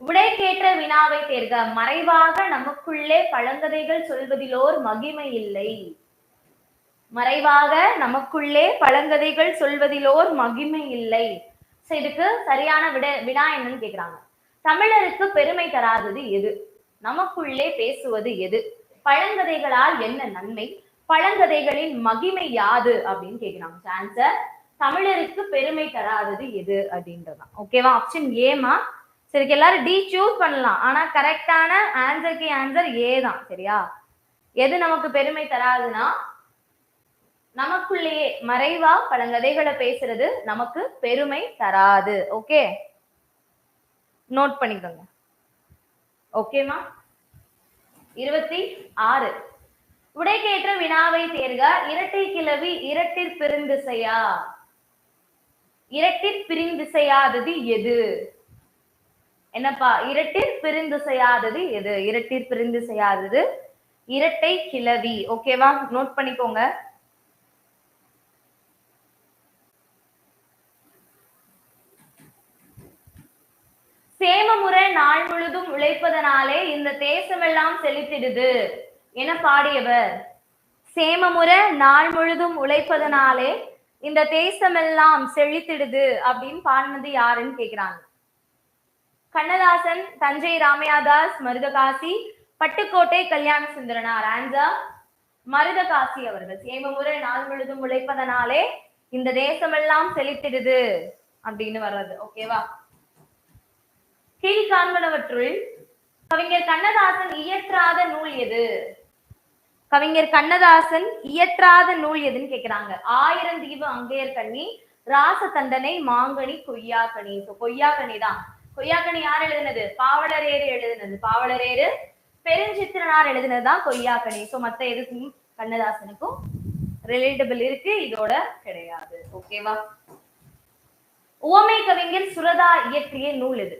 விடைக்கேற்ற வினாவை தேர்க. மறைவாக நமக்குள்ளே பழங்கதைகள் சொல்வதிலோர் மகிமை இல்லை. மறைவாக நமக்குள்ளே பழங்கதைகள் சொல்வதிலோர் மகிமை இல்லை. இதுக்கு சரியான வினா என்னன்னு கேக்குறாங்க. தமிழருக்கு பெருமை தராதது எது? நமக்குள்ளே பேசுவது எது? பழங்கதைகளால் என்ன நன்மை? பழங்கதைகளின் மகிமை யாது அப்படின்னு கேக்குறாங்க. ஆன்சர் தமிழருக்கு பெருமை தராதது எது அப்படின்றதான். ஓகேவா? ஆப்ஷன் ஏமா. சரி, எல்லாரும் டி சூஸ் பண்ணலாம். ஆனா கரெக்டான ஆன்சருக்கு ஆன்சர் ஏ தான். சரியா? எது நமக்கு பெருமை தராதுன்னா நமக்குள்ளேயே மறைவா பழங்கதைகளை பேசுறது நமக்கு பெருமை தராது. ஓகே, நோட் பண்ணிக்கோங்க. ஓகேமா? 26 உடைக்கேற்ற வினாவை தேர்க. இரட்டை கிளவி இரட்டிற் பெருந்திசையா? இரட்டிற் பிரிந்திசையாதது எது? என்னப்பா? இரட்டிற் பிரிந்திசையாதது எது? இரட்டிற் பிரிந்திசையாதது இரட்டை கிளவி. ஓகேவா? நோட் பண்ணிக்கோங்க. சேமமுறை நாள் முழுதும் உழைப்பதனாலே இந்த தேசமெல்லாம் செழித்திடுது என பாடியவர். சேமமுறை நாள் முழுதும் உழைப்பதனாலே இந்த தேசமெல்லாம் செழித்திடுது அப்படின்னு பாடினது யாருன்னு கேக்குறாங்க. கண்ணதாசன், தஞ்சை ராமையாதாஸ், மருதகாசி, பட்டுக்கோட்டை கல்யாண சுந்தரனார். ஆன்சர் மருதகாசி அவர்கள். சேமமுறை நாள் முழுதும் உழைப்பதனாலே இந்த தேசமெல்லாம் செழித்திடுது அப்படின்னு வர்றது. ஓகேவா? கீழ்காண்பனவற்றுள் கவிஞர் கண்ணதாசன் இயற்றாத நூல் எது? கவிஞர் கண்ணதாசன் இயற்றாத நூல் எதுன்னு கேக்குறாங்க. ஆயிரந்தீவு அங்கையர் கண்ணி, ராச தண்டனை, மாங்கனி, கொய்யாக்கனி. கொய்யாக்கனி தான். கொய்யாக்கனி யார் எழுதினது? பாவலரேறு எழுதினது. பாவலரேறு பெருஞ்சித்திரனார் எழுதினதுதான் கொய்யாக்கனி. சோ மத்த எதுக்கும் கண்ணதாசனுக்கும் ரிலேட்டபிள் இருக்கு, இதோட கிடையாது. ஓகேவா? உவமை கவிஞர் சுரதா இயற்றிய நூல் இது.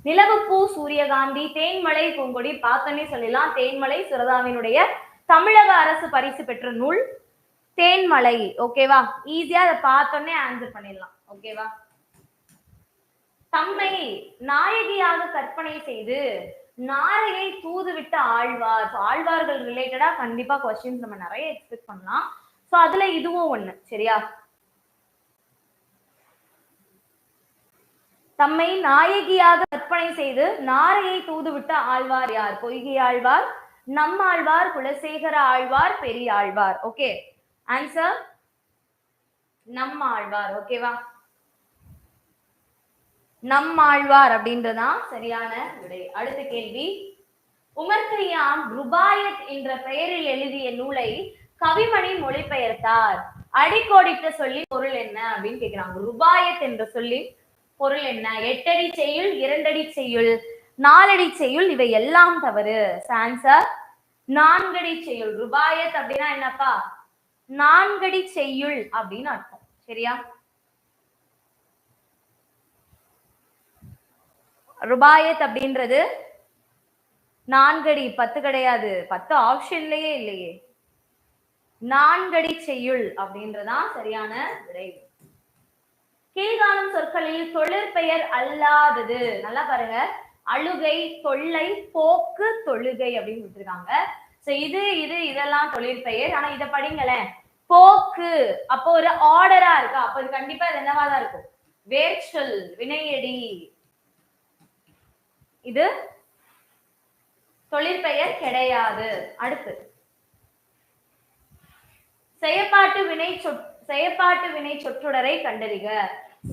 நிலவுப்பூ, சூரியகாந்தி, தேன்மலை, பூங்கொடி பார்த்தோன்னே சொல்லலாம். தேன்மலை சுரதாவினுடைய தமிழக அரசு பரிசு பெற்ற நூல் தேன்மலை. ஓகேவா? ஈஸியா அதை பார்த்தோன்னே ஆன்சர் பண்ணிடலாம். ஓகேவா? தம்மை நாயகியாக கற்பனை செய்து நாரையை தூதுவிட்ட ஆழ்வார். ஆழ்வார்கள் ரிலேட்டடா கண்டிப்பா கொஸ்டின்ஸ் நம்ம நிறைய எக்ஸ்பெக்ட் பண்ணலாம். சோ அதுல இதுவும் ஒண்ணு. சரியா? தம்மை நாயகியாக கற்பனை செய்து நாரையை தூதுவிட்ட ஆழ்வார் யார்? பொய்கை ஆழ்வார், நம்மாழ்வார், குலசேகர ஆழ்வார், பெரிய ஆழ்வார். Okay, answer Nammalvar. ஓகேவா? நம்மாழ்வார் அப்படின்றதான் சரியான விடை. அடுத்த கேள்வி, உமர் கய்யாம் ருபாயத் என்ற பெயரில் எழுதிய நூலை கவிமணி மொழிபெயர்த்தார். அடிக்கோடிட்ட சொல்லி பொருள் என்ன அப்படின்னு கேக்குறாங்க. ருபாயத் என்ற சொல்லி பொருள் என்ன? 8 அடி செய்யுள், 2 அடி செய்யுள், 4 அடி செய்யுள், இவை எல்லாம் தவறு. ஆன்சர் 4 அடி செய்யுள். ருபாயத் அப்படின்னா என்னப்பா? 4 அடி செய்யுள் அப்படின்னு அர்த்தம். சரியா? ருபாயத் அப்படின்றது 4 அடி, 10 கிடையாது. 10 ஆப்ஷன்லயே இல்லையே. 4 அடி செய்யுள் அப்படின்றதான் சரியான விடை. கீழ்காணும் சொற்களில் தொழிற்பெயர் அல்லாதது. நல்லா பாருங்க. அழுகை, தொல்லை, போக்கு, தொழுகை அப்படின்னு கொடுத்துருக்காங்க. சோ இதெல்லாம் தொழிற்பெயர். ஆனா இதை படிங்களேன். போக்கு அப்போ ஒரு ஆர்டரா இருக்கா? அப்போ இது கண்டிப்பா இது என்னவாதான் இருக்கும்? வேர்ச்சொல், வினையடி. இது தொழிற்பெயர் கிடையாது. அடுத்து செயற்பாட்டு வினை சொற்றொடரை கண்டறிக.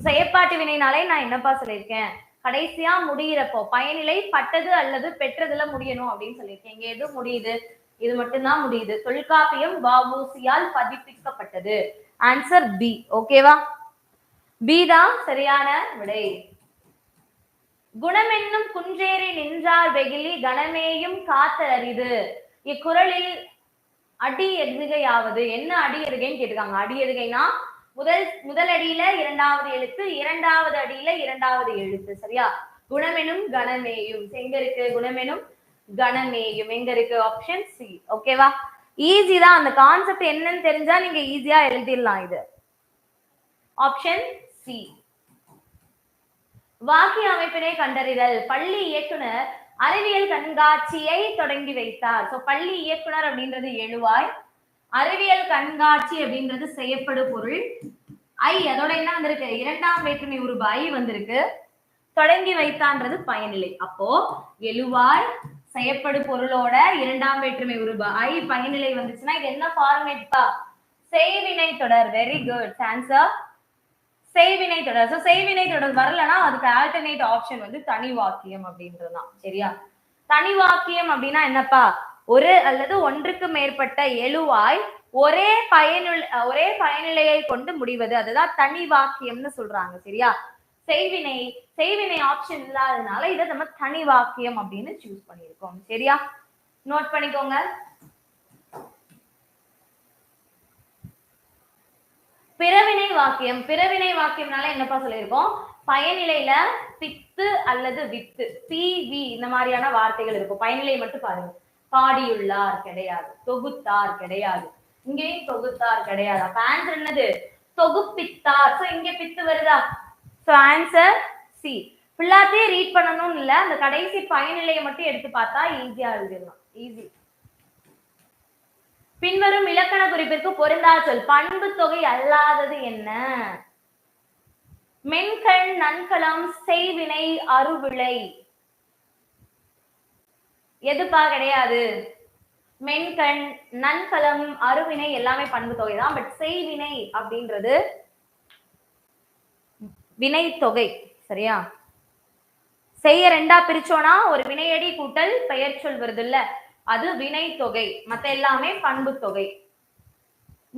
செயற்பாட்டு வினைனாலே நான் என்னப்பா சொல்லியிருக்கேன்? கடைசியா முடியிறப்போ பயனிலை பட்டது அல்லது பெற்றதுல முடியணும் அப்படின்னு சொல்லியிருக்கேன். இங்க எது முடியுது? இது மட்டும்தான் முடியுது. தொல்காப்பியம் வ.உ.சியால் பதிப்பிக்கப்பட்டது. Answer B. ஓகேவா? பி தான் சரியான விடை. குணமென்னும் குன்றேறி நின்றார் வெகிலி கணமேயும் காத்தல் அரிது. இக்குறளில் அடி எதுகையாவது. என்ன அடி எதுகைன்னு கேட்டிருக்காங்க. அடி எதுகைனா முதல் அடியில 2வது எழுத்து, 2வது அடியில 2வது எழுத்து. சரியா? குணமெனும் கணமேயும் எங்க இருக்கு? குணமெனும் கணமேயும் எங்க இருக்கு? Option C. ஓகேவா? ஈஸி தான். அந்த கான்செப்ட் என்னன்னு தெரிஞ்சா நீங்க ஈஸியா எழுதிடலாம். இது ஆப்ஷன் சி. வாக்கிய அமைப்பினை கண்டறிதல். பள்ளி இயக்குனர் அறிவியல் கண்காட்சியை தொடங்கி வைத்தார். சோ பள்ளி இயக்குனர் அப்படின்றது எழுவாய், அறிவியல் கண்காட்சி அப்படின்றது செய்யப்படு பொருள். ஐ அதோட என்ன வந்திருக்கு? 2ஆம் வேற்றுமை உருபு ஐ வந்திருக்கு. தொடங்கி வைத்தான்றது பயனிலை. அப்போ எழுவாய் செய்யப்படு பொருளோட 2ஆம் வேற்றுமை உருபு ஐ பயனிலை வந்துச்சுன்னா இது என்ன ஃபார்மேட்பா? செய்வினை தொடர். Very good. ஆன்சர் செய்வினை தொடர். சோ செய்வினை தொடர் வரலன்னா அதுக்கு ஆல்டர்னேட் ஆப்ஷன் வந்து தனி வாக்கியம் அப்படின்றதுதான். சரியா? தனி வாக்கியம் அப்படின்னா என்னப்பா? ஒரு அல்லது ஒன்றுக்கு மேற்பட்ட எழுவாய் ஒரே பயனிலையை கொண்டு முடிவது. அதுதான் தனி வாக்கியம்னு சொல்றாங்க. சரியா? செய்வினை ஆப்ஷன் இல்லாததுனால இதை நம்ம தனி வாக்கியம் அப்படின்னு சூஸ் பண்ணியிருக்கோம். சரியா? நோட் பண்ணிக்கோங்க. பிறவினை வாக்கியம். பிறவினை வாக்கியம்னால என்னப்பா சொல்லியிருக்கோம்? பயனிலையில பித்து அல்லது வித்து, வி இந்த மாதிரியான வார்த்தைகள் இருக்கும். பயனிலை மட்டும் பாருங்க. பாடியுள்ளார் கிடையாது, தொகுத்தார் கிடையாது, இங்கேயும் தொகுத்தார் கிடையாது. அப்ப ஆன்சர் என்னது? தொகுப்பித்தார். சோ இங்க பித்து வருதா? So answer C. ஃபுல்லாத்தையும் ரீட் பண்ணணும்னு இல்ல, அந்த கடைசி பயனிலையை மட்டும் எடுத்து பார்த்தா ஈஸியா எழுதிடலாம். ஈஸி. பின்வரும் இலக்கண குறிப்பிற்கு பொருந்தா சொல். பண்பு தொகை அல்லாதது என்ன? மென்கண், நன்கலம், செய்வினை, அருவிளை. எதுப்பா கிடையாது? மென்கண், நன்கலம், அருவினை எல்லாமே பண்பு தொகை தான். பட் செய்வினை அப்படின்றது வினை தொகை. சரியா? செய்ய 2ஆ பிரிச்சோனா ஒரு வினையடி கூட்டல் பெயர் சொல் வருது இல்ல, அது வினை தொகை. மத்த எல்லாமே பண்பு தொகை.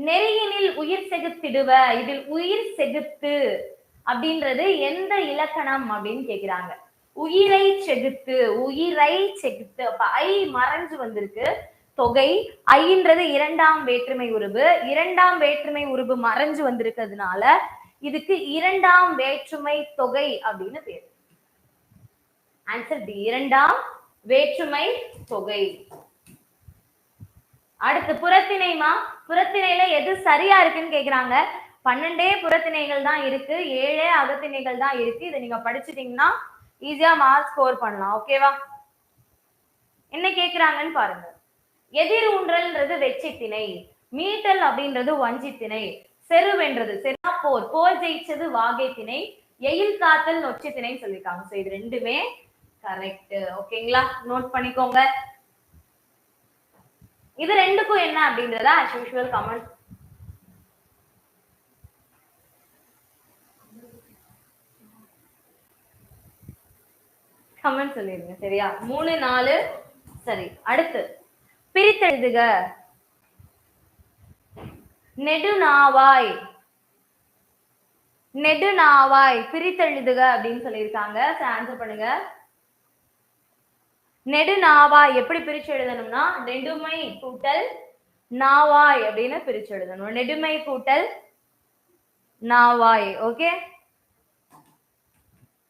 நெறியினில் உயிர் செகுத்திடுவ. இதில் உயிர் செகுத்து அப்படின்றது எந்த இலக்கணம் அப்படின்னு கேக்குறாங்க. உயிரை செகுத்து, உயிரை செகுத்து. அப்ப ஐ மறைஞ்சு வந்திருக்கு. தொகை ஐன்றது இரண்டாம் வேற்றுமை உருபு. இரண்டாம் வேற்றுமை உருபு மறைஞ்சு வந்திருக்கிறதுனால இதுக்கு இரண்டாம் வேற்றுமை தொகை அப்படின்னு பேரு. ஆன்சர் டி, இரண்டாம் வேற்றுமை தொகை. அடுத்து புறத்திணைமா, புறத்திணையில எது சரியா இருக்குன்னு கேக்குறாங்க. 12 புறத்திணைகள் தான் இருக்கு, 7 அகத்திணைகள் தான் இருக்கு. இதை நீங்க படிச்சுட்டீங்கன்னா ஈஸியா மார்க் ஸ்கோர் பண்ணலாம். ஓகேவா? என்ன கேக்குறாங்கன்னு பாருங்க. எதிர் ஊன்றல்ன்றது வெற்றி திணை, மீட்டல் அப்படின்றது வஞ்சி திணை, செருவென்றது செரா போர், போர் ஜெயிச்சது வாகை திணை, எயில் காத்தல் நொச்சி திணை சொல்லிருக்காங்க. சோ இது ரெண்டுமே கரெக்ட். ஓகேங்களா? நோட் பண்ணிக்கோங்க. இது ரெண்டுக்கும் என்ன அப்படின்றத as usual கமெண்ட் சொல்லிருங்க. சரியா? 3 4 சரி. அடுத்து பிரித்தெழுதுக. நெடுநாவாய், நெடுநாவாய் பிரித்தெழுதுக அப்படின்னு சொல்லியிருக்காங்க. ஆன்சர் பண்ணுங்க. நெடுநாவாய் எப்படி பிரிச்சு எழுதணும்னா நெடுமை கூட்டல் நாவாய் அப்படின்னு பிரிச்சு எழுதணும். நெடுமை கூட்டல் நாவாய். ஓகே.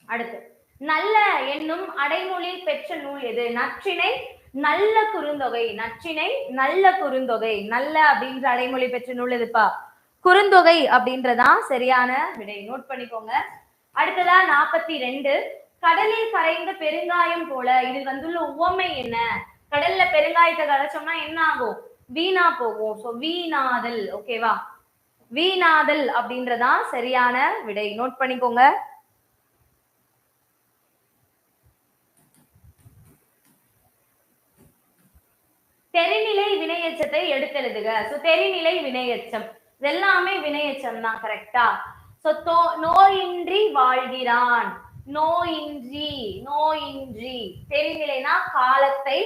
அடுத்து நல்ல என்னும் அடைமொழி பெற்ற நூல் எது? நற்றிணை நல்ல குறுந்தொகை. நற்றிணை நல்ல குறுந்தொகை. நல்ல அப்படின்ற அடைமொழி பெற்ற நூல் எதுப்பா? குறுந்தொகை அப்படின்றதான் சரியான விடை. நோட் பண்ணிக்கோங்க. அடுத்ததா 42 கடலில் கரைந்த பெருங்காயம் போல. இதில் வந்துள்ள உவமை என்ன? கடல்ல பெருங்காயத்தை கரைச்சோம்னா என்ன ஆகும்? வீணா போகும். சோ வீணாதல். ஓகேவா? வீணாதல் அப்படின்றதான் சரியான விடை. நோட் பண்ணிக்கோங்க. தெரிநிலை வினையெச்சத்தை எடுத்தெழுதுக. சோ தெரிநிலை வினையெச்சம் இதெல்லாமே வினையெச்சம் தான். கரெக்டா? சோ நோயின்றி வாழ்கிறான். நோயின்றி, நோயின்றி. தெரிநிலைனா காலத்தை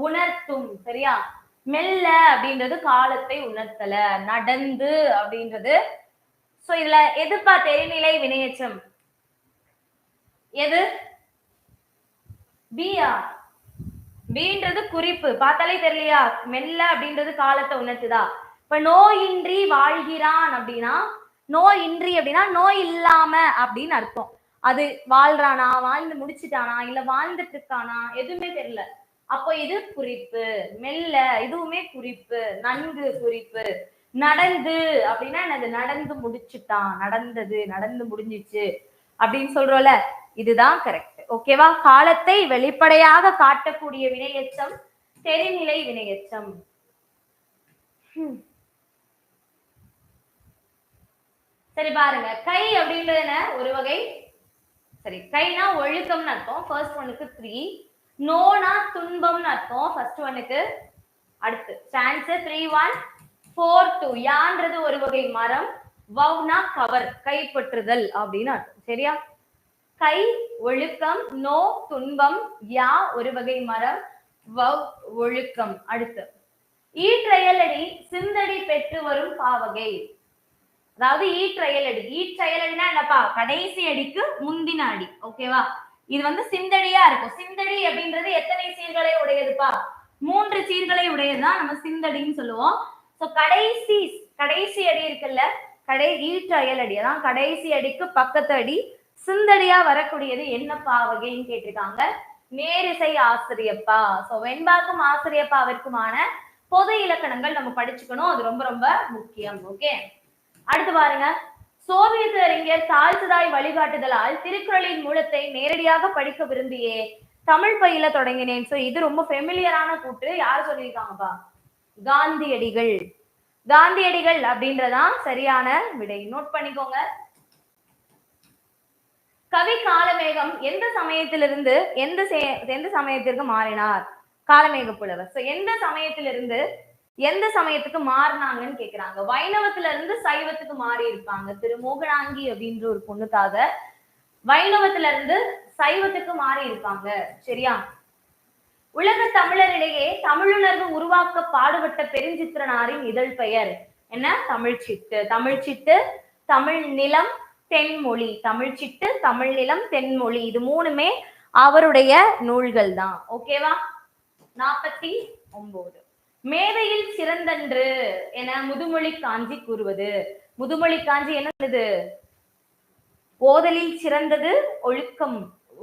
உணர்த்தும். சரியா? மெல்ல அப்படின்றது காலத்தை உணர்த்தல. நடந்து அப்படின்றது. சோ இதுல எதுப்பா தெரிநிலை வினையெச்சம்? எது? பியா? பீன்றது குறிப்பு. பார்த்தாலே தெரியலையா? மெல்ல அப்படின்றது காலத்தை உணர்த்துதா? இப்ப நோயின்றி வாழ்கிறான் அப்படின்னா, நோயின்றி அப்படின்னா நோய் இல்லாம அப்படின்னு அர்த்தம். அது வாழ்றானா, வாழ்ந்து முடிச்சுட்டானா, இல்ல வாழ்ந்துட்டு இருக்கானா, எதுவுமே தெரியல. அப்போ இது குறிப்பு. மெல்ல இதுவுமே குறிப்பு. நன்கு குறிப்பு. நடந்து அப்படின்னா என்னது? நடந்து முடிச்சுட்டான், நடந்தது, நடந்து முடிஞ்சிச்சு அப்படின்னு சொல்றோம்ல, இதுதான் கரெக்ட். ஓகேவா? காலத்தை வெளிப்படையாக காட்டக்கூடிய வினையெச்சம் தெரிநிலை வினையெச்சம். சரி பாருங்க. கை அப்படின்றது ஒரு வகை. சரி, கைனா ஒழுக்கம்னு அர்த்தம். ஃபர்ஸ்ட் ஒனுக்கு 3. நோனா துன்பம்னு அர்த்தம் ஃபர்ஸ்ட் ஒனுக்கு. அடுத்து ஆன்சர் 3 1 4 2. யான்றது ஒரு வகை மரம். வவ்னா கவர், கைப்பற்றுதல் அப்படின்னு அர்த்தம். சரியா? கை ஒழுக்கம், நோ துன்பம், யா ஒரு வகை மரம், வவ் ஒழுக்கம். அடுத்து ஈற்றயலடி சிந்தடி பெற்று வரும் பாவகை. அதாவது ஈற்றயலடி. ஈற்றயலடினா என்னப்பா? கடைசி அடிக்கு முந்தின அடி. ஓகேவா? இது சிந்தடியா இருக்கும். சிந்தடி அப்படின்றது எத்தனை சீர்களை உடையதுப்பா? 3 சீர்களை உடையதுதான் நம்ம சிந்தடின்னு சொல்லுவோம். சோ கடைசி அடி இருக்குல்ல, ஈற்றயலடி அதான் கடைசி அடிக்கு பக்கத்து அடி. சிந்தடியா வரக்கூடியது என்ன பாவகைன்னு கேட்டிருக்காங்க. நேரிசை ஆசிரியப்பா. சோ வெண்பாக்கும் ஆசிரியப்பாவிற்குமான பொது இலக்கணங்கள் நம்ம படிச்சுக்கணும். அது ரொம்ப ரொம்ப முக்கியம். ஓகே. அடுத்து பாருங்க. சோவியத் அறிஞர் தாழ்த்துதாய் வழிகாட்டுதலால் திருக்குறளின் மூலத்தை நேரடியாக படிக்க விரும்பியே தமிழ் பயில தொடங்கினேன். சோ இது ரொம்ப ஃபெமிலியரான கூற்று. யார் சொல்லியிருக்காங்கப்பா? காந்தியடிகள். காந்தியடிகள் அப்படின்றதான் சரியான விடை. நோட் பண்ணிக்கோங்க. கவி காலமேகம் எந்த சமயத்திலிருந்து எந்த சமயத்திற்கு மாறினார்? காலமேக புலவர். சோ எந்த சமயத்திலிருந்து எந்த சமயத்துக்கு மாறினாங்கன்னு கேக்குறாங்க. வைணவத்துல இருந்து சைவத்துக்கு மாறி இருப்பாங்க. திரு மோகனாங்கி அப்படின்ற ஒரு பொண்ணுக்காக வைணவத்துல இருந்து சைவத்துக்கு மாறி இருப்பாங்க. சரியா? உலக தமிழரிடையே தமிழுணர்வு உருவாக்க பாடுபட்ட பெருஞ்சித்திரனாரின் இதழ் பெயர் என்ன? தமிழ்ச்சிட்டு. தமிழ்ச்சிட்டு, தமிழ் நிலம், தென்மொழி. தமிழ்ச்சிட்டு, தமிழ் நிலம், தென்மொழி. இது மூணுமே அவருடைய நூல்கள் தான். ஓகேவா? 49. மேதையில் சிறந்தன்று என முதுமொழி காஞ்சி கூறுவது. முதுமொழி காஞ்சி என்னது? ஓதலில் சிறந்தது ஒழுக்கம்,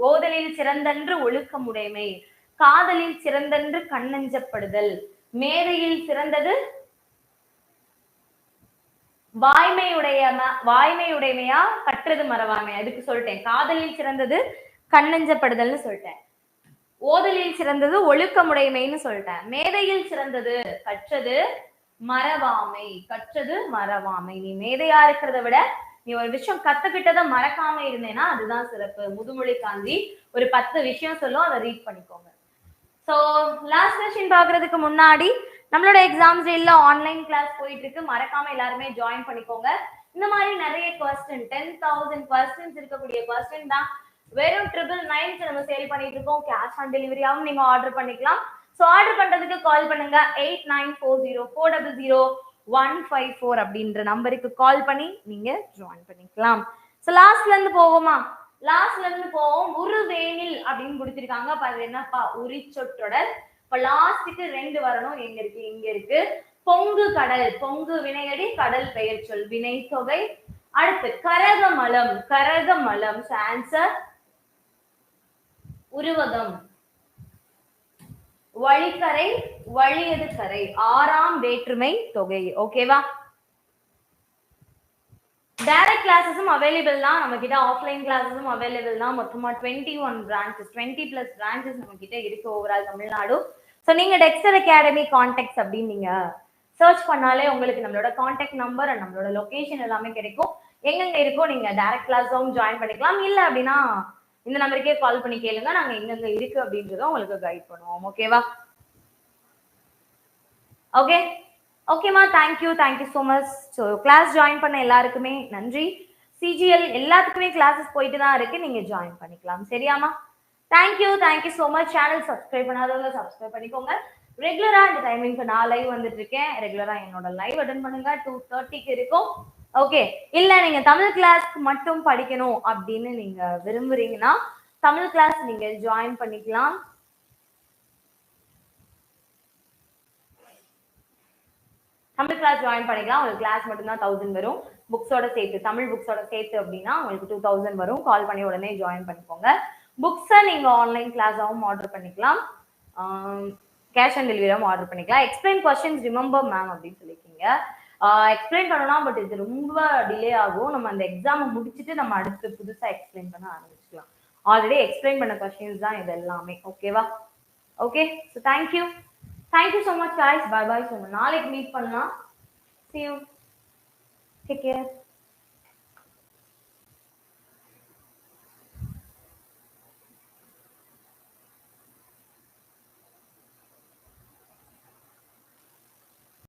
ஓதலில் சிறந்தன்று ஒழுக்கம் உடைமை, காதலில் சிறந்தன்று கண்ணஞ்சப்படுதல், மேதையில் சிறந்தது வாய்மையுடைமையா கற்றது மறவாமை. அதுக்கு சொல்லிட்டேன். காதலில் சிறந்தது கண்ணஞ்சப்படுதல்னு சொல்லிட்டேன். ஓதலில் சிறந்தது ஒழுக்கமுடைமைன்னு சொல்லிட்டேன். மேதையில் சிறந்தது கற்றது மறவாமை, கற்றது மறவாமை. நீ மேதையா இருக்கிறத விட நீ ஒரு விஷயம் கத்துக்கிட்டதை மறக்காம இருந்தேன்னா அதுதான் சிறப்பு. முதுமொழி காந்தி ஒரு 10 விஷயம் சொல்லும், அதை ரீட் பண்ணிக்கோங்க. ஸோ லாஸ்ட் கொஸ்டின் பாக்குறதுக்கு முன்னாடி நம்மளோட எக்ஸாம்ஸ் இல்ல ஆன்லைன் கிளாஸ் போயிட்டு இருக்கு, மறக்காம எல்லாருமே ஜாயின் பண்ணிக்கோங்க. இந்த மாதிரி நிறைய கொஸ்டின் 10,000 கொஸ்டின்ஸ் இருக்கக்கூடிய கொஸ்டின் தான் வெறும் 999 நம்ம சேல் பண்ணிட்டு இருக்கோம். கேஷ் ஆன் டெலிவரியாவும் நீங்க ஆர்டர் பண்ணிக்கலாம். ஸோ ஆர்டர் பண்றதுக்கு கால் பண்ணுங்க 8940400154 அப்படின்ற நம்பருக்கு கால் பண்ணி நீங்க ஜாயின் பண்ணிக்கலாம். ஸோ லாஸ்ட்ல இருந்து போவோமா? லாஸ்ட்ல இருந்து போவோம். உருவேனில் அப்படின்னு கொடுத்திருக்காங்க. அப்ப அது என்னப்பா? உரிச்சொற்றொடர். இப்ப லாஸ்ட்டுக்கு 2 வரணும். எங்க இருக்கு? இங்க இருக்கு. பொங்கு கடல், பொங்கு வினையடி, கடல் பெயர் சொல் வினை தொகை. அடுத்து கரகமலம், கரகமலம் ஆன்சர் உருவகம். வழிக்கரை, வழியது கரை, 6ஆம் வேற்றுமை தொகை. ஓகேவா? டைரக்ட் கிளாஸஸும் அவைலபிள் தான் நம்ம கிட்ட, ஆஃப்லைன் கிளாஸஸும் அவைலபிள் தான். மொத்தமா 21 பிரான்ச்சஸ், 20+ பிரான்ச்சஸ் நம்ம கிட்ட இருக்கு ஓவரால் தமிழ்நாடு. ஸோ நீங்க டெக்ஸ்டர் அகாடமி கான்டாக்ட்ஸ் அப்படின்னு நீங்க சர்ச் பண்ணாலே உங்களுக்கு நம்மளோட கான்டாக்ட் நம்பர் அண்ட் நம்மளோட லொகேஷன் எல்லாமே கிடைக்கும். எங்கெங்க இருக்கோ நீங்க டைரக்ட் கிளாஸும் ஜாயின் பண்ணிக்கலாம். இல்ல அப்படின்னா இந்த நம்பருக்கே கால் பண்ணி கேளுங்க, நாங்க எங்கெங்க இருக்கு அப்படின்றத உங்களுக்கு கைட் பண்ணுவோம். ஓகேவா? ஓகே ஓகேமா, thank you so much. So class join பண்ண எல்லாருக்குமே நன்றி. சிஜிஎல் எல்லாத்துக்குமே கிளாஸஸ் போயிட்டு தான் இருக்கு, நீங்க ஜாயின் பண்ணிக்கலாம். சரியாமா? Thank you so much. Channel subscribe பண்ணாதவங்க சப்ஸ்கிரைப் பண்ணிக்கோங்க. ரெகுலரா இந்த டைமிங்க்கு நான் லைவ் வந்துட்டு இருக்கேன். ரெகுலரா என்னோட லைவ் அட்டென்ட் பண்ணுங்க. 2:30க்கு இருக்கும். ஓகே. இல்ல நீங்க தமிழ் கிளாஸ்க்கு மட்டும் படிக்கணும் அப்படின்னு நீங்க விரும்புறீங்கன்னா தமிழ் கிளாஸ் நீங்க ஜாயின் பண்ணிக்கலாம். தமிழ் கிளாஸ் ஜாயின் பண்ணிக்கலாம். உங்களுக்கு கிளாஸ் மட்டும்தான் 1000 வரும். புக்ஸோட சேர்த்து, தமிழ் புக்ஸோட சேர்த்து அப்படின்னா உங்களுக்கு 2000 வரும். கால் பண்ணி உடனே ஜாயின் பண்ணிக்கோங்க. புக்ஸை நீங்க ஆன்லைன் கிளாஸாகவும் ஆர்டர் பண்ணிக்கலாம், கேஷ் ஆன் டெலிவரியாகவும் ஆர்டர் பண்ணிக்கலாம். எக்ஸ்பிளைன் கொஸ்டின்ஸ் ரிமெம்பர் மேம் அப்படின்னு சொல்லியிருக்கீங்க. எக்ஸ்பிளைன் பண்ணலாம், பட் இது ரொம்ப டிலே ஆகும். நம்ம அந்த எக்ஸாமை முடிச்சுட்டு நம்ம அடுத்து புதுசா எக்ஸ்பிளைன் பண்ண ஆரம்பிச்சுக்கலாம். ஆல்ரெடி எக்ஸ்பிளைன் பண்ண கொஸ்டின்ஸ் தான் இது எல்லாமே. ஓகேவா? Okay. So thank you so much guys. Bye bye. So நாளைக்கு மீட் பண்ணலாம். See you. Take care.